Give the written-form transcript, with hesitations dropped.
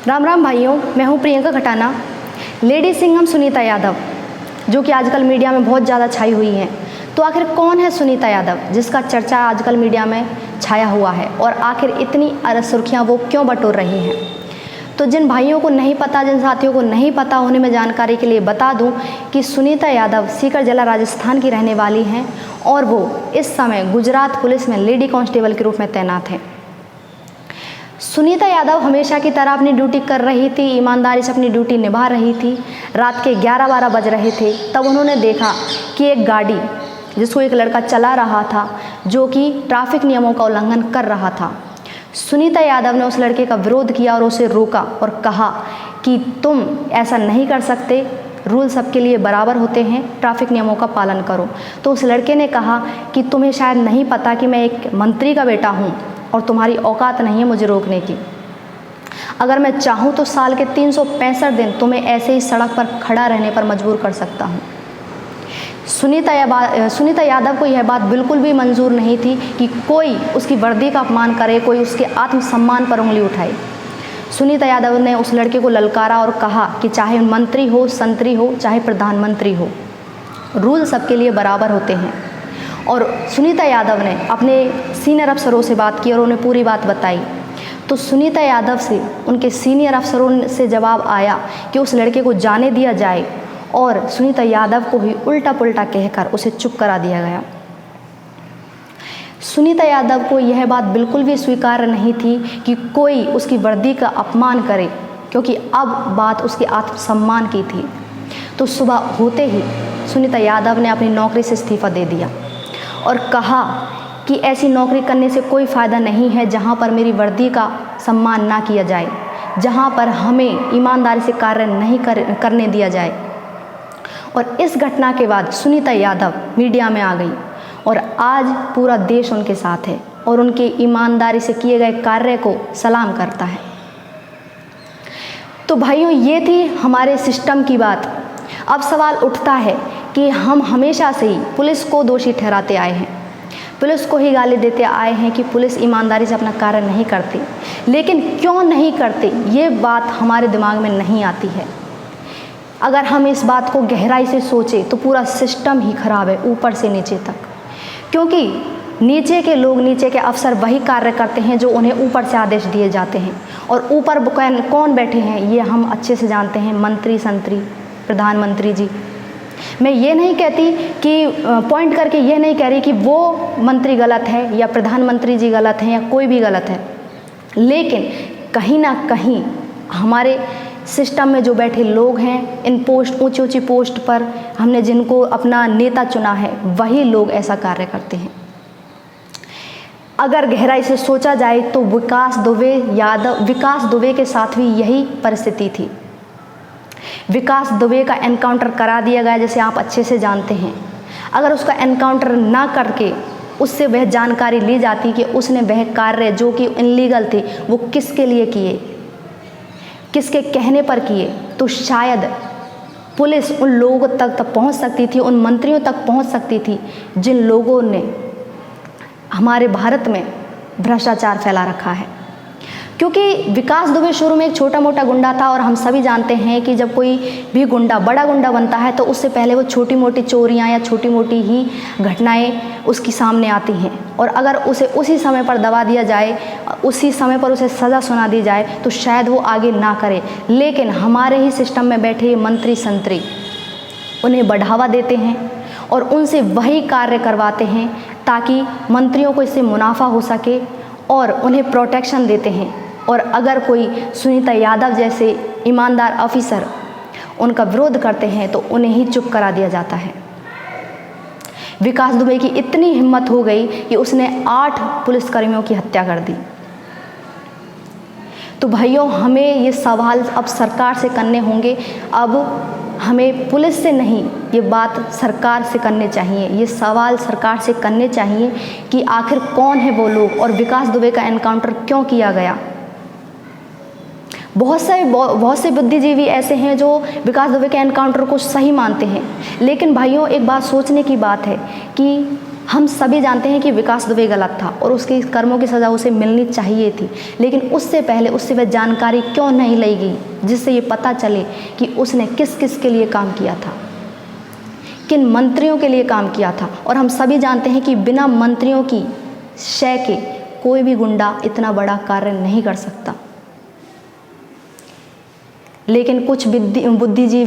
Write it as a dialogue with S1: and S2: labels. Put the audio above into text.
S1: राम राम भाइयों, मैं हूं प्रियंका खटाना। लेडी सिंघम सुनीता यादव, जो कि आजकल मीडिया में बहुत ज़्यादा छाई हुई हैं। तो आखिर कौन है सुनीता यादव, जिसका चर्चा आजकल मीडिया में छाया हुआ है, और आखिर इतनी सुर्खियां वो क्यों बटोर रही हैं? तो जिन भाइयों को नहीं पता, जिन साथियों को नहीं पता, उन्हें मैं जानकारी के लिए बता दूं कि सुनीता यादव सीकर जिला राजस्थान की रहने वाली हैं और वो इस समय गुजरात पुलिस में लेडी कांस्टेबल के रूप में तैनात हैं। सुनीता यादव हमेशा की तरह अपनी ड्यूटी कर रही थी, ईमानदारी से अपनी ड्यूटी निभा रही थी। रात के 11-12 बज रहे थे, तब उन्होंने देखा कि एक गाड़ी जिसको एक लड़का चला रहा था, जो कि ट्रैफिक नियमों का उल्लंघन कर रहा था। सुनीता यादव ने उस लड़के का विरोध किया और उसे रोका और कहा कि तुम ऐसा नहीं कर सकते, रूल सबके लिए बराबर होते हैं, ट्रैफिक नियमों का पालन करो। तो उस लड़के ने कहा कि तुम्हें शायद नहीं पता कि मैं एक मंत्री का बेटा हूँ और तुम्हारी औकात नहीं है मुझे रोकने की। अगर मैं चाहूँ तो साल के 365 दिन तुम्हें ऐसे ही सड़क पर खड़ा रहने पर मजबूर कर सकता हूँ। सुनीता यादव को यह बात बिल्कुल भी मंजूर नहीं थी कि कोई उसकी वर्दी का अपमान करे, कोई उसके आत्मसम्मान पर उंगली उठाए। सुनीता यादव ने उस लड़के को ललकारा और कहा कि चाहे मंत्री हो, संतरी हो, चाहे प्रधानमंत्री हो, रूल सबके लिए बराबर होते हैं। और सुनीता यादव ने अपने सीनियर अफसरों से बात की और उन्हें पूरी बात बताई। तो सुनीता यादव से उनके सीनियर अफसरों से जवाब आया कि उस लड़के को जाने दिया जाए, और सुनीता यादव को ही उल्टा पुल्टा कहकर उसे चुप करा दिया गया। सुनीता यादव को यह बात बिल्कुल भी स्वीकार्य नहीं थी कि कोई उसकी वर्दी का अपमान करे, क्योंकि अब बात उसके आत्मसम्मान की थी। तो सुबह होते ही सुनीता यादव ने अपनी नौकरी से इस्तीफ़ा दे दिया और कहा कि ऐसी नौकरी करने से कोई फ़ायदा नहीं है जहां पर मेरी वर्दी का सम्मान ना किया जाए, जहां पर हमें ईमानदारी से कार्य नहीं करने दिया जाए। और इस घटना के बाद सुनीता यादव मीडिया में आ गई और आज पूरा देश उनके साथ है और उनके ईमानदारी से किए गए कार्य को सलाम करता है। तो भाइयों, ये थी हमारे सिस्टम की बात। अब सवाल उठता है कि हम हमेशा से ही पुलिस को दोषी ठहराते आए हैं, पुलिस को ही गाली देते आए हैं कि पुलिस ईमानदारी से अपना कार्य नहीं करती। लेकिन क्यों नहीं करते, ये बात हमारे दिमाग में नहीं आती है। अगर हम इस बात को गहराई से सोचें तो पूरा सिस्टम ही खराब है, ऊपर से नीचे तक। क्योंकि नीचे के लोग, नीचे के अफसर वही कार्य करते हैं जो उन्हें ऊपर से आदेश दिए जाते हैं। और ऊपर कौन बैठे हैं ये हम अच्छे से जानते हैं, मंत्री, संतरी, प्रधानमंत्री जी। मैं ये नहीं कहती कि पॉइंट करके ये नहीं कह रही कि वो मंत्री गलत है या प्रधानमंत्री जी गलत हैं या कोई भी गलत है, लेकिन कहीं ना कहीं हमारे सिस्टम में जो बैठे लोग हैं, इन पोस्ट, ऊंची ऊंची पोस्ट पर हमने जिनको अपना नेता चुना है, वही लोग ऐसा कार्य करते हैं। अगर गहराई से सोचा जाए तो विकास दुबे के साथ भी यही परिस्थिति थी। विकास दुबे का एनकाउंटर करा दिया गया, जैसे आप अच्छे से जानते हैं। अगर उसका एनकाउंटर ना करके उससे वह जानकारी ली जाती कि उसने वह कार्य जो कि इनलीगल थे वो किसके लिए किए, किसके कहने पर किए, तो शायद पुलिस उन लोगों तक पहुंच सकती थी, उन मंत्रियों तक पहुंच सकती थी जिन लोगों ने हमारे भारत में भ्रष्टाचार फैला रखा है। क्योंकि विकास दुबे शुरू में एक छोटा मोटा गुंडा था, और हम सभी जानते हैं कि जब कोई भी गुंडा बड़ा गुंडा बनता है तो उससे पहले वो छोटी मोटी चोरियां या छोटी मोटी ही घटनाएं उसकी सामने आती हैं, और अगर उसे उसी समय पर दबा दिया जाए, उसी समय पर उसे सज़ा सुना दी जाए तो शायद वो आगे ना करे। लेकिन हमारे ही सिस्टम में बैठे मंत्री, संतरी उन्हें बढ़ावा देते हैं और उनसे वही कार्य करवाते हैं ताकि मंत्रियों को इससे मुनाफा हो सके, और उन्हें प्रोटेक्शन देते हैं। और अगर कोई सुनीता यादव जैसे ईमानदार ऑफिसर उनका विरोध करते हैं तो उन्हें ही चुप करा दिया जाता है। विकास दुबे की इतनी हिम्मत हो गई कि उसने 8 पुलिसकर्मियों की हत्या कर दी। तो भाइयों, हमें ये सवाल अब सरकार से करने होंगे। अब हमें पुलिस से नहीं, ये बात सरकार से करने चाहिए, ये सवाल सरकार से करने चाहिए कि आखिर कौन है वो लोग और विकास दुबे का एनकाउंटर क्यों किया गया। बहुत से बुद्धिजीवी ऐसे हैं जो विकास दुबे के एनकाउंटर को सही मानते हैं। लेकिन भाइयों, एक बात सोचने की बात है कि हम सभी जानते हैं कि विकास दुबे गलत था और उसके कर्मों की सज़ा उसे मिलनी चाहिए थी, लेकिन उससे पहले उससे वह जानकारी क्यों नहीं ली गई जिससे ये पता चले कि उसने किस किस के लिए काम किया था, किन मंत्रियों के लिए काम किया था। और हम सभी जानते हैं कि बिना मंत्रियों की शय के कोई भी गुंडा इतना बड़ा कार्य नहीं कर सकता। लेकिन कुछ बुद्धिजीवी